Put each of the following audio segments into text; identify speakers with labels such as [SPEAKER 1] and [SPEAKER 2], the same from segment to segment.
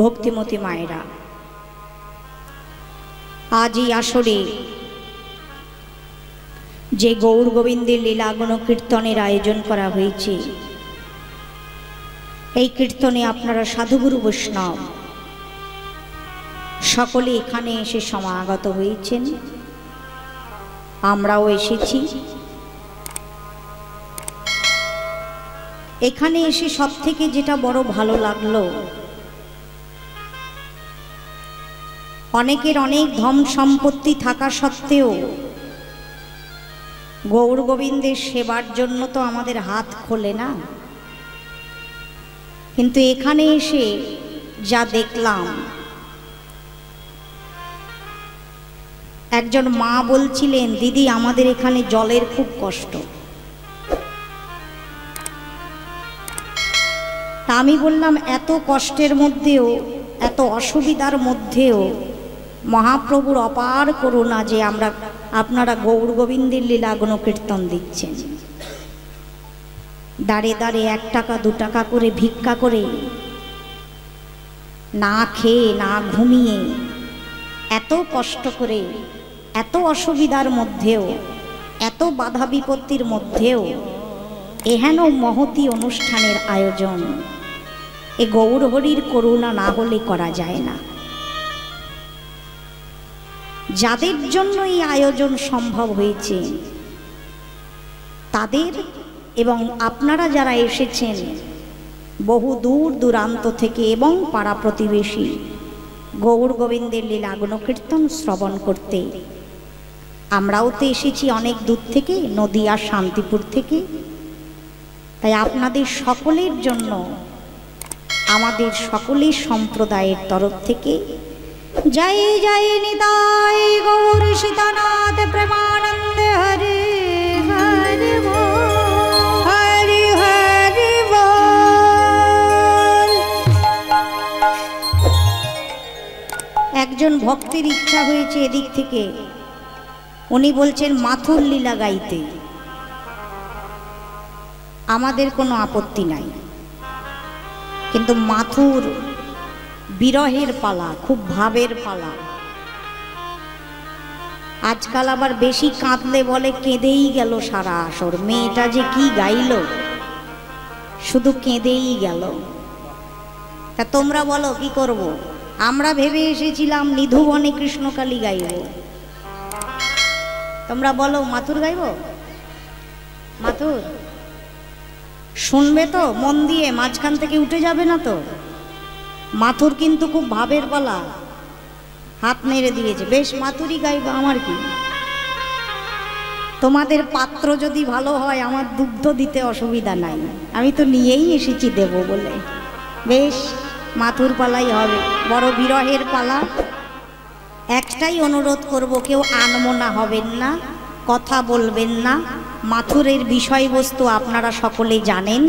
[SPEAKER 1] ভক্তিমতী মায়েরা, আজ এই আসরে যে গৌর গোবিন্দের লীলা গণকীর্তনের আয়োজন করা হয়েছে, এই কীর্তনে আপনারা সাধুগুরু বৈষ্ণব সকলে এখানে এসে সমাগত হয়েছেন, আমরাও এসেছি। এখানে এসে সব থেকে যেটা বড় ভালো লাগলো, অনেকের অনেক ধন সম্পত্তি থাকা সত্ত্বেও গৌর গোবিন্দের সেবার জন্য তো আমাদের হাত খোলে না, কিন্তু এখানে এসে যা দেখলাম, একজন মা বলছিলেন, দিদি আমাদের এখানে জলের খুব কষ্ট। তা আমি বললাম, এত কষ্টের মধ্যেও, এত অসুবিধার মধ্যেও মহাপ্রভুর অপার করুণা যে আপনারা গৌর গোবিন্দের লীলা গণকীর্তন দিচ্ছেন। দাঁড়ে দাঁড়ে 1 টাকা 2 টাকা করে ভিক্ষা করে, না খেয়ে না ঘুমিয়ে, এত কষ্ট করে, এত অসুবিধার মধ্যেও, এত বাধা বিপত্তির মধ্যেও এহেন মহতী অনুষ্ঠানের আয়োজন, এ গৌর হরির করুণা না হলে করা যায় না। যাদের জন্য এই আয়োজন সম্ভব হয়েছে তাদের এবং আপনারা যারা এসেছেন বহু দূর দূরান্ত থেকে এবং পাড়া প্রতিবেশী গৌর গোবিন্দের লীলা গণকীর্তন শ্রবণ করতে, আমরাও তো এসেছি অনেক দূর থেকে, নদিয়া শান্তিপুর থেকে। তাই আপনাদের সকলের জন্য আমাদের সকলের সম্প্রদায়ের তরফ থেকে জয় জয় নিতাই গৌর সীতানাথ প্রেমানন্দে হরে হরে হরি হরি বল। একজন ভক্তের ইচ্ছা হয়েছে এদিক থেকে, উনি বলছেন মাথুর লীলা গাইতে। আমাদের কোনো আপত্তি নাই, কিন্তু মাথুর বিরহের পালা, খুব ভাবের পালা। আজকাল আবার বেশি কাঁদলে বলে কেঁদেই গেল সারা আসর। মেয়েটা যে কি গাইল, শুধু কেঁদেই গেল। তা তোমরা বলো কি করব? আমরা ভেবে এসেছিলাম নিধুবনে কৃষ্ণকালী গাইব, তোমরা বলো মাথুর গাইব। মাথুর শুনবে তো মন দিয়ে, মাঝখান থেকে উঠে যাবে না তো? মাথুর কিন্তু খুব ভাবের পালা। হাত নেড়ে দিয়েছে, বেশ মাথুরই গাইব, আমার কি। তোমাদের পাত্র যদি ভালো হয় আমার দুগ্ধ দিতে অসুবিধা নাই, আমি তো নিয়েই এসেছি দেব বলে। বেশ মাথুর পালাই হবে, বড় বিরহের পালা। একটাই অনুরোধ করব, কেউ আনমনা হবেন না, কথা বলবেন না। মাথুরের বিষয়বস্তু আপনারা সকলেই জানেন,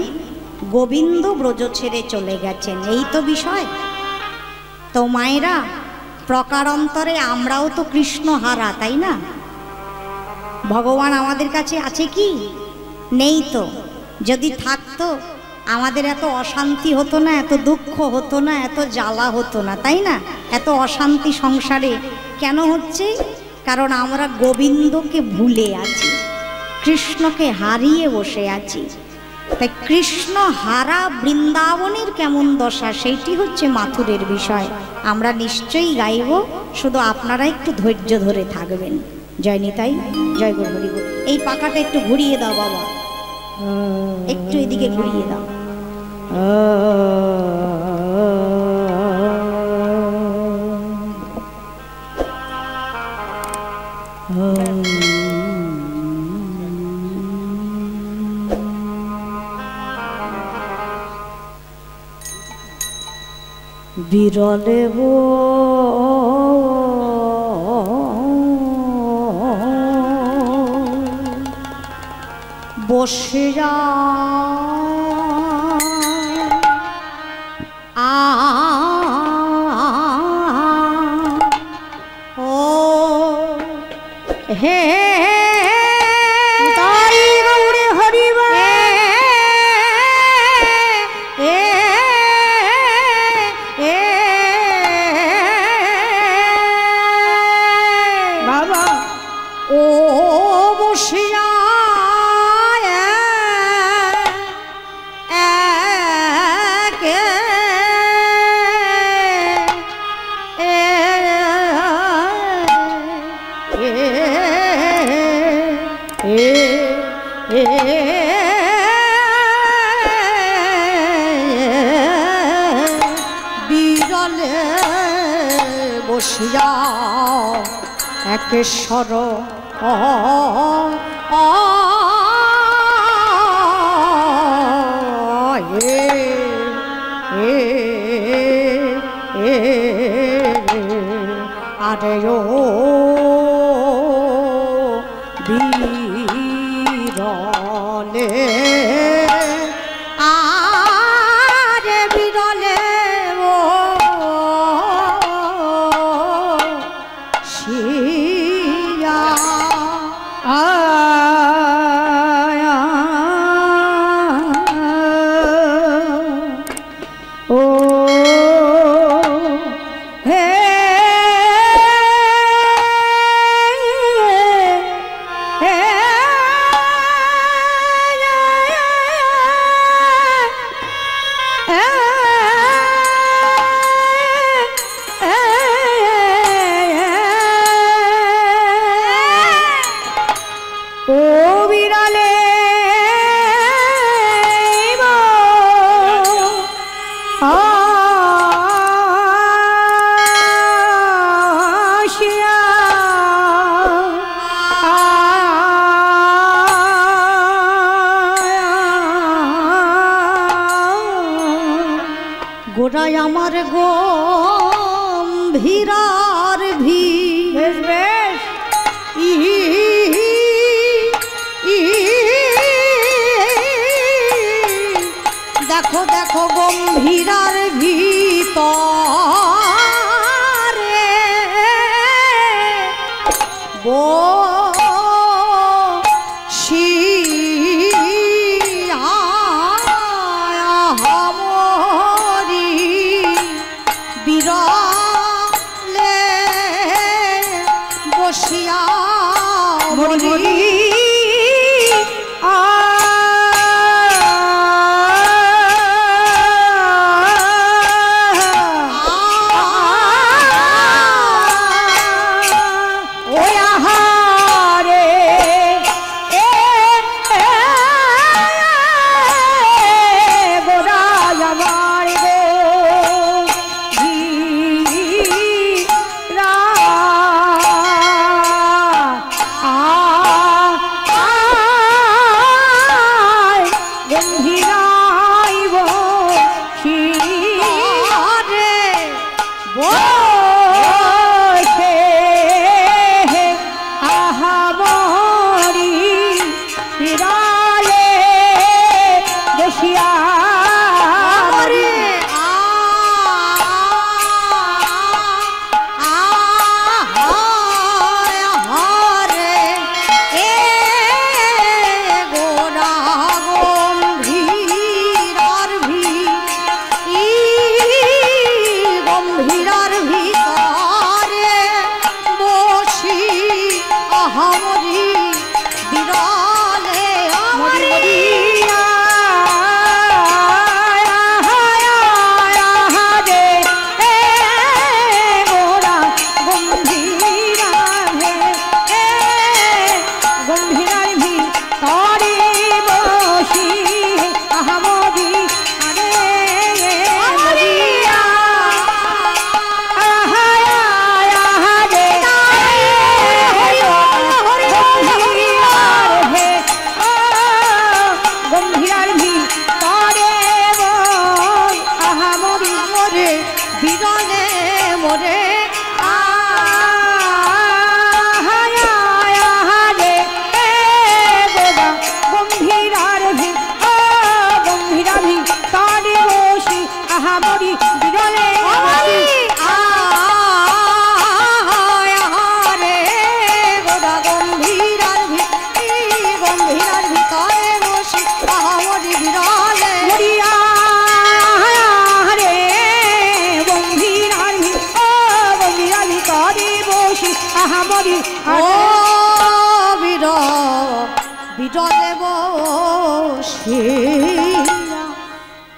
[SPEAKER 1] গোবিন্দ ব্রজ ছেড়ে চলে গেছেন, এই তো বিষয়। তো মায়েরা, প্রকারান্তরে আমরাও তো কৃষ্ণ হারা, তাই না? ভগবান আমাদের কাছে আছে কি? নেই তো। যদি থাকতো আমাদের এত অশান্তি হতো না, এত দুঃখ হতো না, এত জ্বালা হতো না, তাই না? এত অশান্তি সংসারে কেন হচ্ছে? কারণ আমরা গোবিন্দকে ভুলে আছি, কৃষ্ণকে হারিয়ে বসে আছি। তাই কৃষ্ণ হারা বৃন্দাবনের কেমন দশা, সেইটি হচ্ছে মাথুরের বিষয়। আমরা নিশ্চয়ই গাইব, শুধু আপনারা একটু ধৈর্য ধরে থাকবেন। জয় নিতাই, জয় গুরু হরি বল। এই পাখাটা একটু ঘুরিয়ে দাও বাবা, একটু এদিকে ঘুরিয়ে দাও। বিরলে বসে ও হে তাই গৌরে হরিবা এ বিরলে বসিয়া একেশ্বর আরে ও বিরলে আরে বিরলে ও শিয়া ও হে গোড়ায় আমার গম্ভীরার ভিড় বেশ দেখো দেখো গম্ভীরার ভিতরে বসিয়া মরি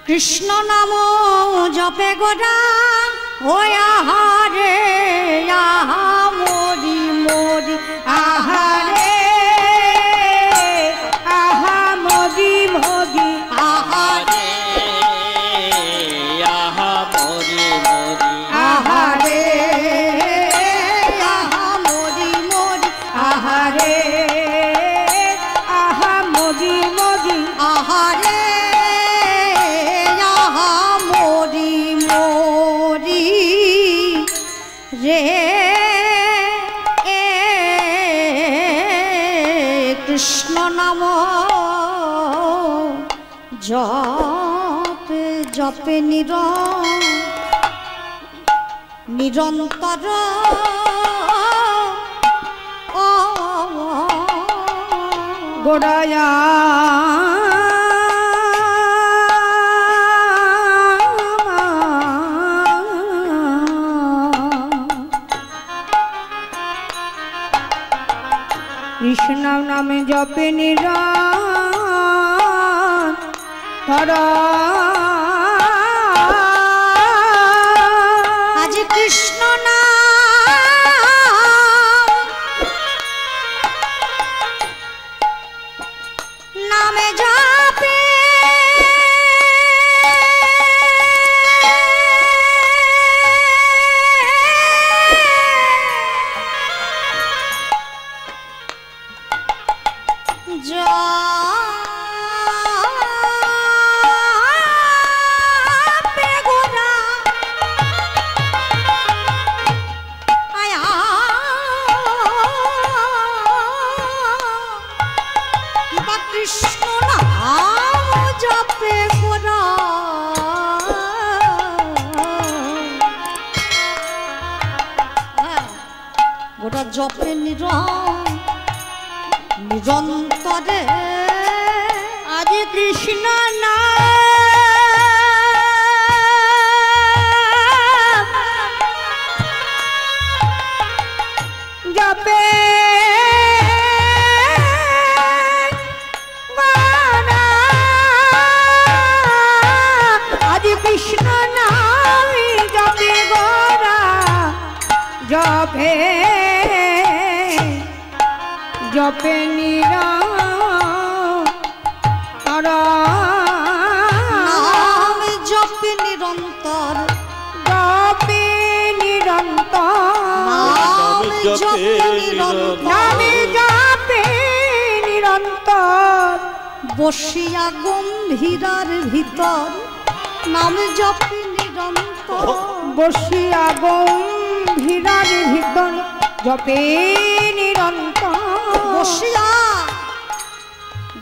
[SPEAKER 1] কৃষ্ণ নাম জপে গোরা ওই আহারে আহা মরি মরি আহারে আহা জপে জপে নিরন্তর
[SPEAKER 2] গোড়ায়া কৃষ্ণ নামে জপে নিরন্তর
[SPEAKER 1] আজ কৃষ্ণ নামে জপে কৃষ্ণ নাম জপে গোরা গোটা জপে নিরন্তরে
[SPEAKER 2] আজ কৃষ্ণ নাম জপে কৃষ্ণ নাম জপে গোরা জপে জপে নিরন্তর
[SPEAKER 1] নাম জপে নিরন্তর
[SPEAKER 2] জপে নিরন্তর
[SPEAKER 1] নাম জপে নিরন্তর
[SPEAKER 2] নামে জপে নিরন্তর
[SPEAKER 1] বসিয়া গম্ভীরার ভিতর নাম জপে নিরন্তর
[SPEAKER 2] বসিয়া গম্ভীরার ভিতর জপে নিরন্তর
[SPEAKER 1] বসিয়া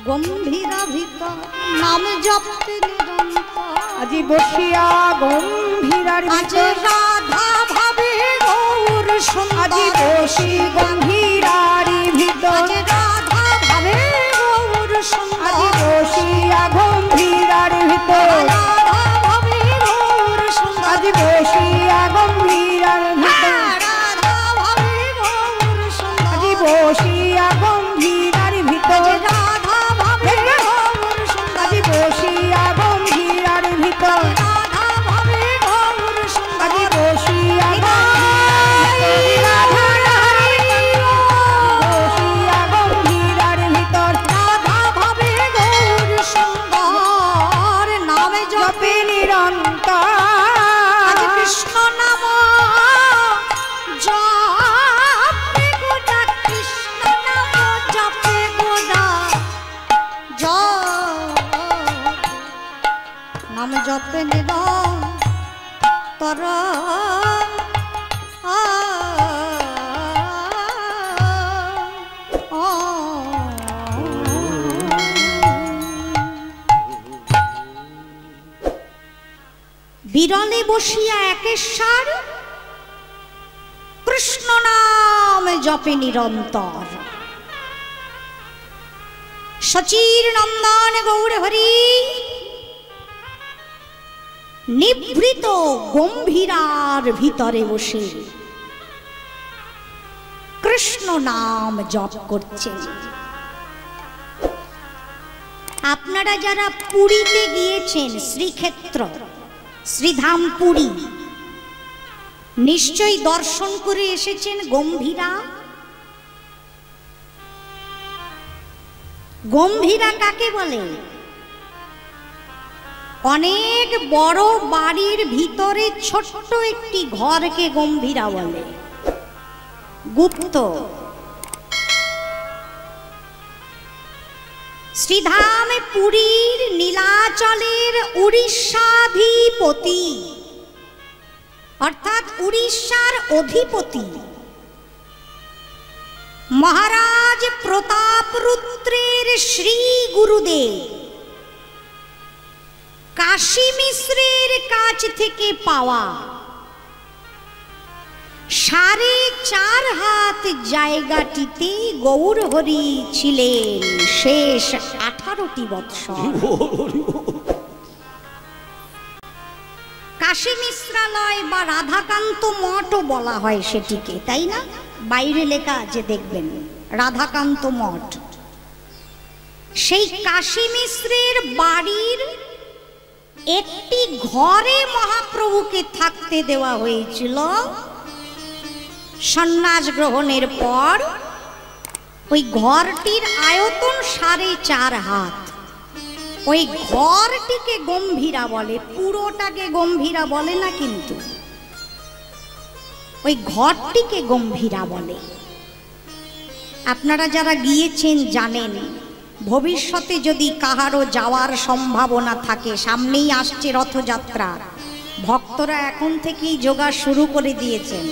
[SPEAKER 1] গম্ভীরা ভিতর নাম জপে নিরন্তর
[SPEAKER 2] আজি বসিয়া গম্ভীরার
[SPEAKER 1] আজ
[SPEAKER 2] ভিতর
[SPEAKER 1] রাধা ভাবে গৌর সুন্দর
[SPEAKER 2] আজি বসি গম্ভীরার ভিতর
[SPEAKER 1] আজ রাধা ভাবে গৌর সুন্দর
[SPEAKER 2] আজি বসিয়া গম্ভীরার ভিতর
[SPEAKER 1] রাধা ভাবে গৌর সুন্দর
[SPEAKER 2] আজি বসিয়া গম্ভীরার ভিতর
[SPEAKER 1] রাধা ভাবে গৌর সুন্দর
[SPEAKER 2] আজি বসিয়া গম্ভীরার ভিতর
[SPEAKER 1] রাধা ভাবে গৌর সুন্দর
[SPEAKER 2] আজি বসিয়া গম্ভীরার ভিতর
[SPEAKER 1] রাধা ভাবে গৌর সুন্দর
[SPEAKER 2] আজি বসিয়া বসিয়া গম্ভীরার ভিতর
[SPEAKER 1] রাধা ভাবে গৌর সুন্দর নামে
[SPEAKER 2] জপে নিরন্তর
[SPEAKER 1] আজ কৃষ্ণ নাম জপে গোটা কৃষ্ণ নাম জপে গোটা নাম জপে নিরন্তর বিরলে বসিয়া একেশ্বর কৃষ্ণ নাম জপে নিরন্তর সচির নন্দন গৌর হরি নিভৃত গম্ভীরার ভিতরে বসে কৃষ্ণ নাম জপ করছেন। আপনারা যারা পুরীতে গিয়েছেন, শ্রীক্ষেত্র শ্রীধাম পুরী, নিশ্চয়ই দর্শন করে এসেছেন গম্ভীরা। গম্ভীরা কাকে বলে? অনেক বড় বাড়ির ভিতরে ছোট্ট একটি ঘরকে গম্ভীরা বলে, গুপ্ত। শ্রীধাম পুরীর নীলাচলের উড়িষ্যাধিপতি অর্থাৎ উড়িষ্যার অধিপতি মহারাজ প্রতাপরুদ্রের শ্রী গুরুদেব কাশী মিশ্রের কাছ থেকে পাওয়া 4.5 হাত জায়গাটিতে গৌরহরি ছিলেন শেষ 18টি বৎসর। কাশী মিশ্রালয় বা রাধাকান্ত মঠও বলা হয় সেটিকে, তাই না? বাইরে লেখা আছে দেখবেন রাধাকান্ত মঠ। সেই কাশী মিশ্রের বাড়ির একটি ঘরে মহাপ্রভুকে থাকতে দেওয়া হয়েছিল। সন্ন্যাস গ্রহণের পর ওই ঘরটির আয়তন 4.5 হাত। ওই ঘরটিকে গম্ভীরা বলে, পুরোটাকে গম্ভীরা বলে না, কিন্তু ওই ঘরটিকে গম্ভীরা বলে। আপনারা যারা গিয়েছেন জানেন, ভবিষ্যতে যদি কাহারও যাওয়ার সম্ভাবনা থাকে, সামনেই আসছে রথযাত্রা, ভক্তরা এখন থেকেই যোগা শুরু করে দিয়েছেন।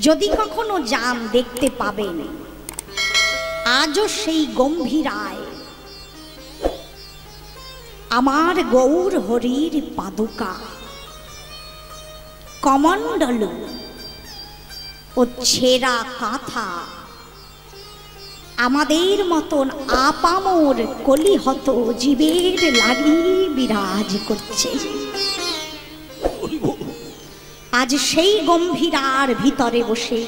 [SPEAKER 1] যদি কখনো যান দেখতে পাবেন আজও সেই গম্ভীরায় আমার গৌর হরির পাদুকা, কমণ্ডল ও ছেঁড়া কাঁথা আমাদের মতন আপামর কলিহত জীবের লাগি বিরাজ করছে। আজ সেই গম্ভীরার ভিতরে বসে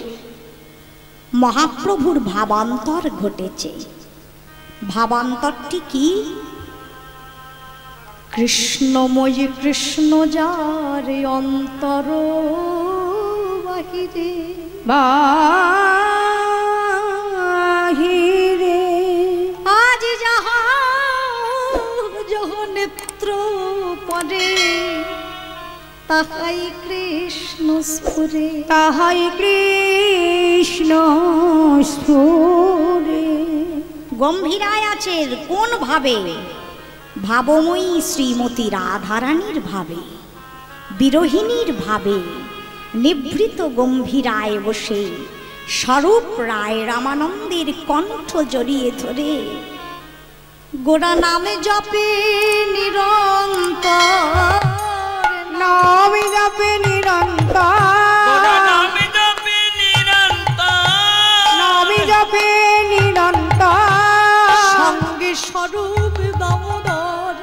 [SPEAKER 1] মহাপ্রভুর ভাবান্তর ঘটেছে। ভাবান্তরটি কি? কৃষ্ণময়ী কৃষ্ণ যার অন্তর বাহিরে
[SPEAKER 2] বাহিরে
[SPEAKER 1] আজ যাহা যহ নেত্র পরে তাহাই কৃষ্ণ স্ফুরে,
[SPEAKER 2] তাহাই কৃষ্ণ স্ফুরে।
[SPEAKER 1] গম্ভীরায় আছেন কোন ভাবে? ভাবময়ী শ্রীমতী রাধারানীর ভাবে, বিরোহিণীর ভাবে নিভৃত গম্ভীরায় বসে স্বরূপ রায় রামানন্দের কণ্ঠ জড়িয়ে ধরে গোড়া নামে জপে নিরন্তর,
[SPEAKER 2] নামে জপে নিরন্তর,
[SPEAKER 3] নামে জপে নিরন্তর,
[SPEAKER 2] নামে জপে নিরন্তর।
[SPEAKER 1] সঙ্গে স্বরূপ দামোদর,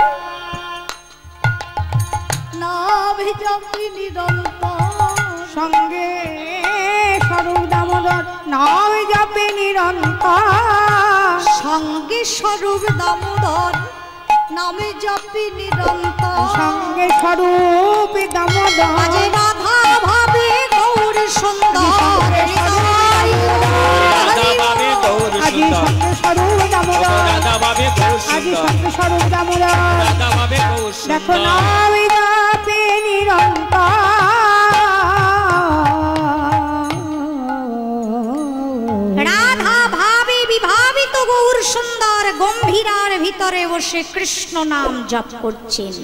[SPEAKER 1] নামে জপে নিরন্তর,
[SPEAKER 2] সঙ্গে স্বরূপ দামোদর, নামে জপে নিরন্তর।
[SPEAKER 1] সঙ্গে স্বরূপ দামোদর, নামে জপে নিরন্তর।
[SPEAKER 2] সঙ্গে স্বরূপ দামোদর,
[SPEAKER 1] আজ রাধা ভাবে গৌর সুন্দর,
[SPEAKER 3] রাধা ভাবে গৌর
[SPEAKER 2] আজি
[SPEAKER 3] সুন্দর,
[SPEAKER 2] সঙ্গে স্বরূপ দামোদর,
[SPEAKER 3] রাধা ভাবে গৌর
[SPEAKER 2] আজি
[SPEAKER 3] সুন্দর,
[SPEAKER 2] সঙ্গে স্বরূপ দামোদর।
[SPEAKER 3] রাধা ভাবে গৌর
[SPEAKER 2] দেখো
[SPEAKER 3] সুন্দর।
[SPEAKER 2] নামে জপে নিরন্তর।
[SPEAKER 1] রাধা ভাবে বিভাবিত গৌর সুন্দর গম্ভীরার ভিতরে বসে কৃষ্ণ নাম জপ করছেন।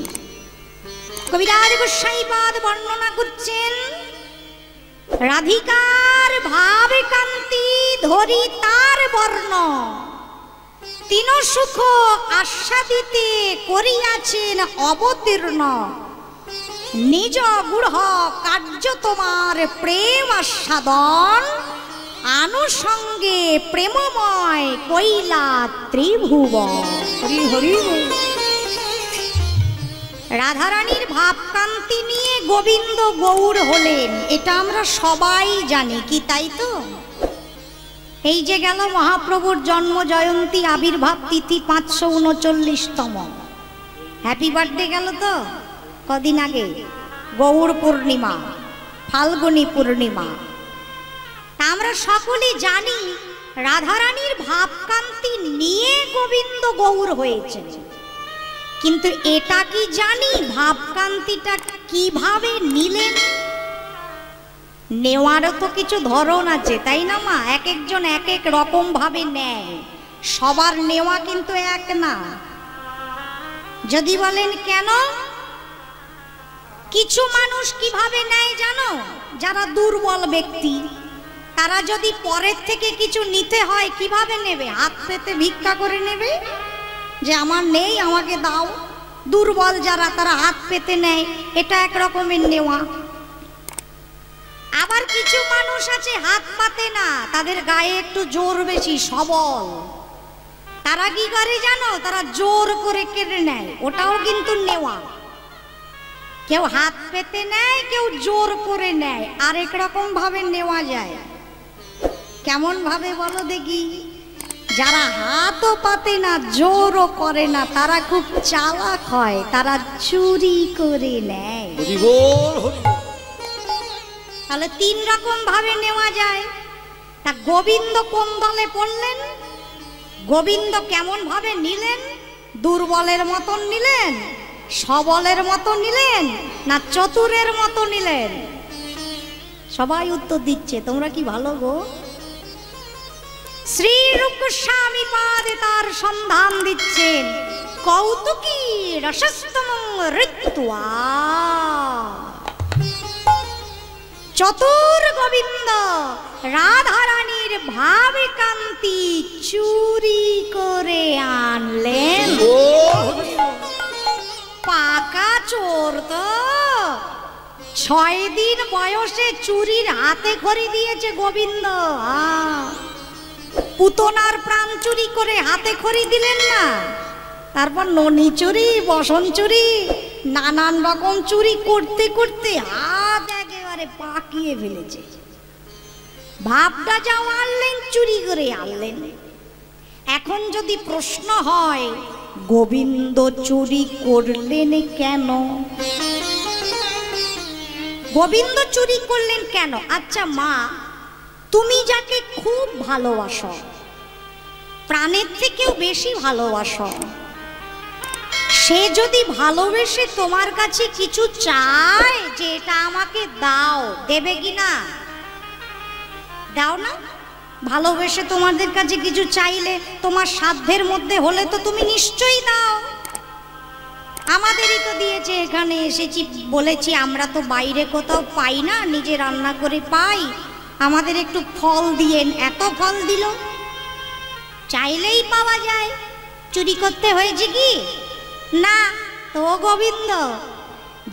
[SPEAKER 1] কবিরাজ গোসাইপাদ বর্ণনা করছেন, রাধিকার ভাবে কান্তি ধরি তার বর্ণ, তিন সুখ আস্বাদিতে করিয়াছেন অবতীর্ণ, নিজ গুঢ় কার্য তোমার প্রেম আস্বাদন, আনুষঙ্গে প্রেমময় কৈলা ত্রিভুবন।
[SPEAKER 2] হরি হরি
[SPEAKER 1] রাধারানীর ভাবকান্তি নিয়ে গোবিন্দ গৌর হলেন, এটা আমরা সবাই জানি কি, তাই তো? এই যে গেল মহাপ্রভুর জন্ম জয়ন্তী আবির্ভাব তিথি 539তম, হ্যাপি বার্থডে গেল তো কদিন আগে, গৌর পূর্ণিমা, ফাল্গুনী পূর্ণিমা। আমরা সকলেই জানি রাধারানীর ভাবকান্তি নিয়ে গোবিন্দ গৌর হয়েছেন, কিন্তু এটা কি জানি ভাবকান্তিটা কিভাবে নিলেন? নেওয়ারও তো কিছু ধরন আছে, তাই না মা? এক একজন এক এক রকম ভাবে নেয়, সবার নেওয়া কিন্তু এক না। যদি বলেন কেন, কিছু মানুষ কিভাবে নেয় জানো? যারা দুর্বল ব্যক্তি, তারা যদি পরের থেকে কিছু নিতে হয় কিভাবে নেবে? হাত পেতে ভিক্ষা করে নেবে। যে আমার নেই, আমাকে দাও। দুর্বল যারা তারা হাত পেতে নেয়, এটা এক রকমের নেওয়া। আবার কিছু মানুষ আছে হাত পাতে না, তাদের গায়ে একটু জোর বেশি, সবল। তারা কি করে জানো? তারা জোর করে কেড়ে নেয়, ওটাও কিন্তু নেওয়া। কেউ হাত পেতে নেয়, কেউ জোর করে নেয়, আরেক রকম ভাবে নেওয়া যায়। কেমন ভাবে বলো দেখি? যারা হাতও পাতে না, জোরও করে না, তারা খুব চালাক হয়, তারা চুরি করে নেয়। তাহলে তিন রকম ভাবে নেওয়া যায়। তা গোবিন্দ কোন দলে পড়লেন? গোবিন্দ কেমন ভাবে নিলেন? দুর্বলের মতন নিলেন, সবলের মতো নিলেন, না চতুরের মতো নিলেন? সবাই উত্তর দিচ্ছে, তোমরা কি ভালো গো? শ্রী রূপ গোস্বামী পাদে তার সন্ধান দিচ্ছেন। কৌতুকী রসস্তম ঋত্বা চতুর গোবিন্দ রাধারানীর ভাবে কান্তি চুরি করে আনলেন। পাকা চোর তো, 6 দিন বয়সে চুরির হাতে খড়ি দিয়েছে গোবিন্দ। পুতনার প্রাণ চুরি করে হাতে খড়ি দিলেন না, তারপর ননি চুরি, বসন চুরি, নানান রকম চুরি করতে করতে হাত একেবারে পাকিয়ে ফেলেছে। ভাবটা যাও আনলেন, চুরি করে আনলেন। এখন যদি প্রশ্ন হয় গোবিন্দ চুরি করলেন কেন? গোবিন্দ চুরি করলেন কেন? আচ্ছা মা, তুমি যাকে খুব ভালোবাসো, প্রাণের থেকেও বেশি ভালোবাসো, সে যদি ভালোবেসে তোমার কাছে কিছু চায় যে এটা আমাকে দাও, দেবে কি না? দাও না? ভালোবেসে তোমাদের কাছে কিছু চাইলে তোমার সাধ্যের মধ্যে হলে তো তুমি নিশ্চয়ই দাও। আমাদেরই তো দিয়েছে, এখানে এসেছি বলেছি, আমরা তো বাইরে কোথাও পাই না, নিজে রান্না করে পাই, আমাদের একটু ফল দিয়েন। এত ফল দিল, চাইলেই পাওয়া যায়। চুরি করতে হয়েছে কি? না তো গোবিন্দ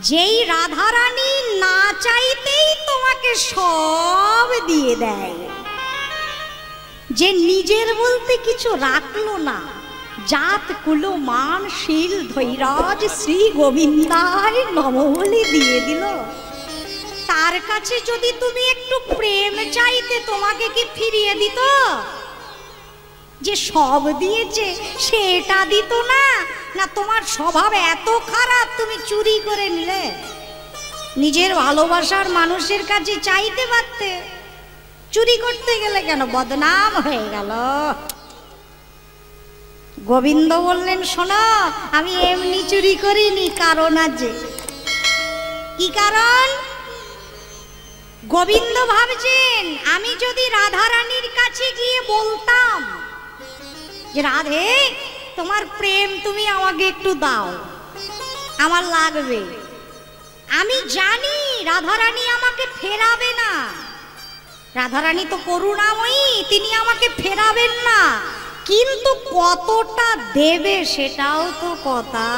[SPEAKER 1] যেই রাধারানী না চাইতেই তোমাকে সব দিয়ে দেয়, যে নিজের বলতে কিছু রাখলো না, জাত কুলো মান শীল ধৈরাজ শ্রী গোবিন্দায় নম বলে দিয়ে দিল, তার কাছে যদি তুমি একটু প্রেম চাইতে তোমাকে কি ফিরিয়ে দিত? যে সব দিয়েছে সেটা দিত না? না তোমার স্বভাব এত খারাপ তুমি চুরি করে নিলে? নিজের ভালোবাসার মানুষের কাছে চাইতে পারতে, চুরি করতে গেলে কেন? বদনাম হয়ে গেল। গোবিন্দ বললেন, শোনো, আমি এমনি চুরি করিনি, কারণ আছে। কি কারণ? গোবিন্দ ভাবছেন আমি যদি রাধারানীর কাছে গিয়ে বলতাম যে রাধে তোমার প্রেম তুমি আমাকে একটু দাও, আমার লাগবে, আমি জানি রাধারানী আমাকে ফেরাবে না, রাধারানী তো করুণাময়ী, তিনি আমাকে ফেরাবেন না, কিন্তু কতটা দেবে সেটাও তো কথা।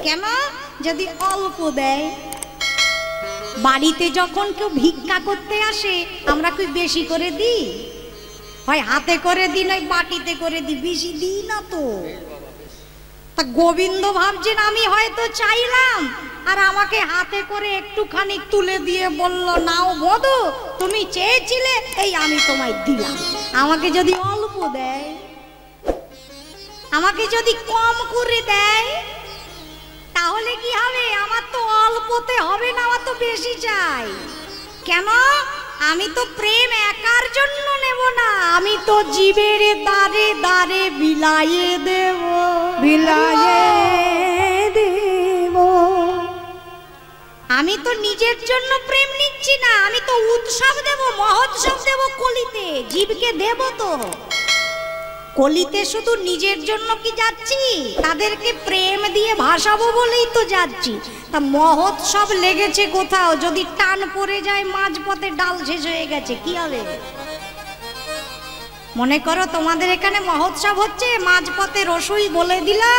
[SPEAKER 1] কেন? যদি অল্প দেয়। বাড়িতে যখন কেউ ভিক্ষা করতে আসে আমরা কি বেশি করে দিই? হয় হাতে করে দিই, নয় বাটিতে করে দিই, বেশি দিই না তো। তা গোবিন্দ ভাবছেন আমি হয়তো চাইলাম আর আমাকে হাতে করে একটুখানি তুলে দিয়ে বলল, নাও বধূ তুমি চেয়েছিলে, এই আমি তোমায় দিলাম। আমাকে যদি অল্প দেয়, আমাকে যদি কম করে দেয়, তাহলে কি হবে? আমার তো অল্পতে হবে না, আমার তো বেশি চাই। কেন? আমি তো প্রেম একার জন্য নেব না, আমি তো জীবের দারে দারে বিলাইয়ে দেব,
[SPEAKER 2] বিলাইয়ে দেব।
[SPEAKER 1] আমি তো নিজের জন্য প্রেম নিচ্ছি না, আমি তো উৎসব দেব, মহোৎসব দেব কলিতে, জীবকে দেব। তো কলিতে শুধু নিজের জন্য কি যাচ্ছি? তাদেরকে প্রেম দিয়ে ভাসাবো বলেই তো যাচ্ছি। তা মহোৎসব লেগেছে কোথাও, যদি টান পড়ে যায় মাঝপথে ডাল শেষ হয়ে গেছে, কি হবে? মনে করো তোমাদের এখানে মহোৎসব হচ্ছে, মাঝপথে রসুই বলে দিলা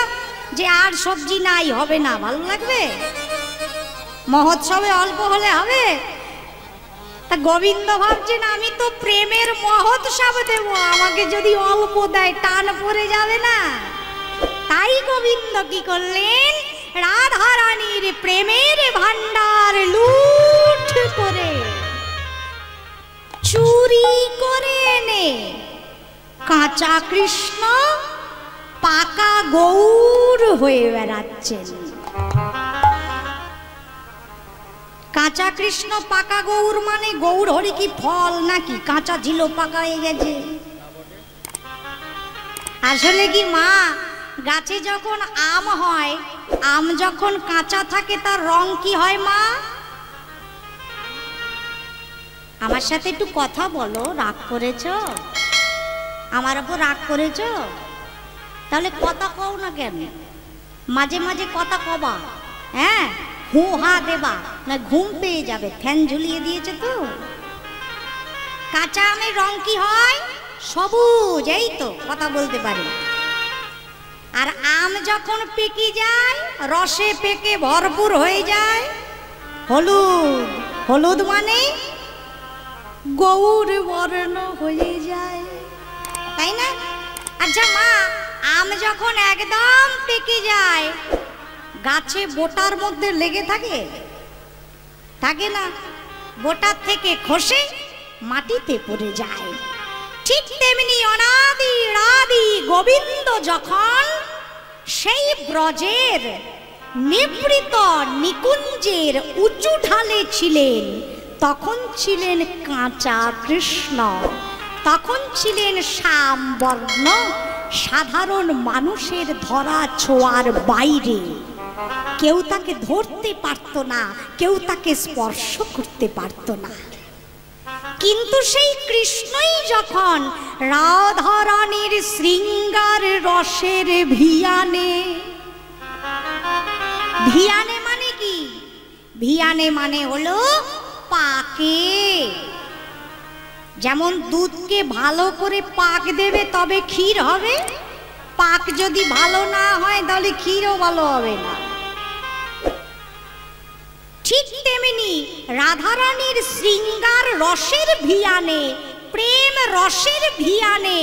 [SPEAKER 1] যে আর সবজি নাই, হবে না, ভালো লাগবে? মহোৎসবে অল্প হলে হবে? তা গোবিন্দ ভাবছেন আমি তো প্রেমের মহোৎসব দেব, আমাকে যদি অল্প দেয় টান পড়ে যাবে না। তাই গোবিন্দ কি করলেন, রাধা রানীর প্রেমের ভান্ডার লুট করে চুরি করে এনে কাঁচা কৃষ্ণ পাকা গৌর হয়ে বেড়াচ্ছেন। কাঁচা কৃষ্ণ পাকা গৌর মানে গৌর হরি কি ফল নাকি? কাঁচা ঝিলো পাকা হয়ে গেছে। আসলে কি মা, গাছে যখন আম হয়, আম যখন কাঁচা থাকে তার রং কি হয় মা? আমার সাথে একটু কথা বলো, রাগ করেছো? আমার উপর রাগ করেছো? তাহলে কথা কও না কেন? মাঝে মাঝে কথা কবা, হ্যাঁ, হু হা দেবা, না ঘুম পেয়ে যাবে। ফ্যান ঝুলিয়ে দিয়েছে তো। কাঁচা আমের রং কি হয়? সবুজ, এই তো কথা বলতে পারি। আর আম যখন পেকে যায়, রসে পেকে ভরপুর হয়ে যায়, হলুদ। হলুদ মানে গৌর বর্ণ হয়ে যায়, তাই না? আচ্ছা মা, আম যখন একদম পেকে যায়, গাছে বোটার মধ্যে লেগে থাকে? থাকে না, বোটার থেকে খসে মাটিতে পড়ে যায়। ঠিক তেমনি অনাদি রাদি গোবিন্দ যখন সেই ব্রজের নিভৃত নিকুঞ্জের উঁচু ঢালে ছিলেন, তখন ছিলেন কাঁচা কৃষ্ণ, তখন ছিলেন শ্যামবর্ণ, সাধারণ মানুষের ধরা ছোঁয়ার বাইরে। কেউ তাকে ধরতে পারত না, কেউ তাকে স্পর্শ করতে পারত না। কিন্তু সেই কৃষ্ণই যখন রাধারানীর শৃঙ্গার রসের ভিয়ানে, ভিয়ানে মানে কি? ভিয়ানে মানে হলো পাকে। যেমন দুধকে ভালো করে পাক দেবে তবে ক্ষীর হবে, পাক যদি ভালো না হয় তাহলে ক্ষীরও ভালো হবে না। ঠিক তেমনি রাধারানীর শৃঙ্গার রসের ভিয়ানে, প্রেম রসের ভিয়ানে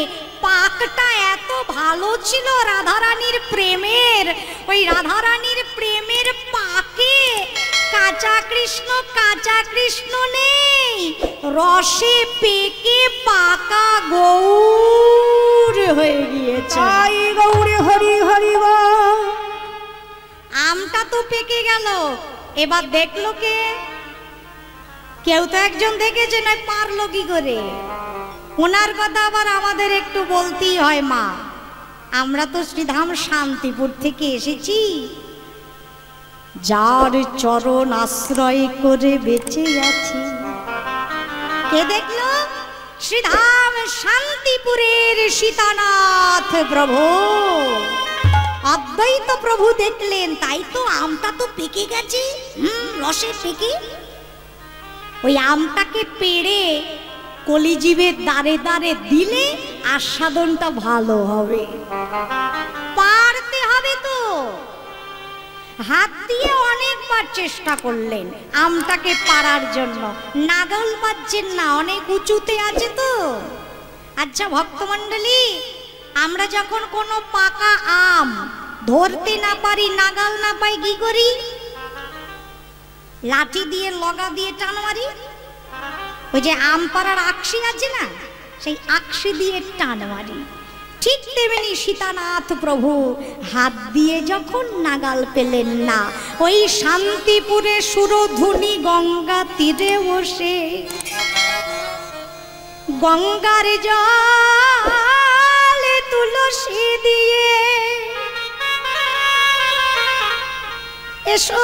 [SPEAKER 1] পাকটা এত ভালো ছিল রাধারানীর প্রেমের, ওই রাধারানীর প্রেমের পাকে কাঁচা কৃষ্ণ নেই, রসে পেকে পাকা গৌর হয়ে গিয়েছে।
[SPEAKER 2] গৌরে হরি হরি বল।
[SPEAKER 1] আমটা তো পেকে গেল, এবার দেখলো কে? কেউ তো একজন দেখেছে, নয় পারলো কি করে? ওনার কথা আবার আমাদের একটু বলতেই হয় মা। আমরা তো শ্রীধাম শান্তিপুর থেকে এসেছি, যার চরণ আশ্রয় করে বেঁচে আছি। কে দেখলো? শ্রীধাম শান্তিপুরের সীতানাথ প্রভু, অদ্বৈত প্রভু দেখলেন। তাই তো আমটা তো পেকে গেছে, রসে পেকে। ওই আমটাকে পেড়ে কলিজীবের দ্বারে দ্বারে দিলে আস্বাদনটা ভালো হবে। পারতে হবে তো। হাত দিয়ে অনেকবার চেষ্টা করলেন আমটাকে পাড়ার জন্য, নাগাল পাচ্ছেন না, অনেক উঁচুতে আছে তো। আচ্ছা ভক্তমণ্ডলী, আমরা যখন কোনো পাকা আম ধরতে না পারি, নাগাল না পাই, কি করি? লাঠি দিয়ে, লগা দিয়ে টান মারি। ওই যে আম পাড়ার আকশি আছে না, সেই আকশি দিয়ে টান মারি। ঠিক তেমনি সীতানাথ প্রভু হাত দিয়ে যখন নাগাল পেলেন না, ওই শান্তিপুরে সুরধুনি গঙ্গা তীরে বসে গঙ্গার জলে তুলসী দিয়ে এসো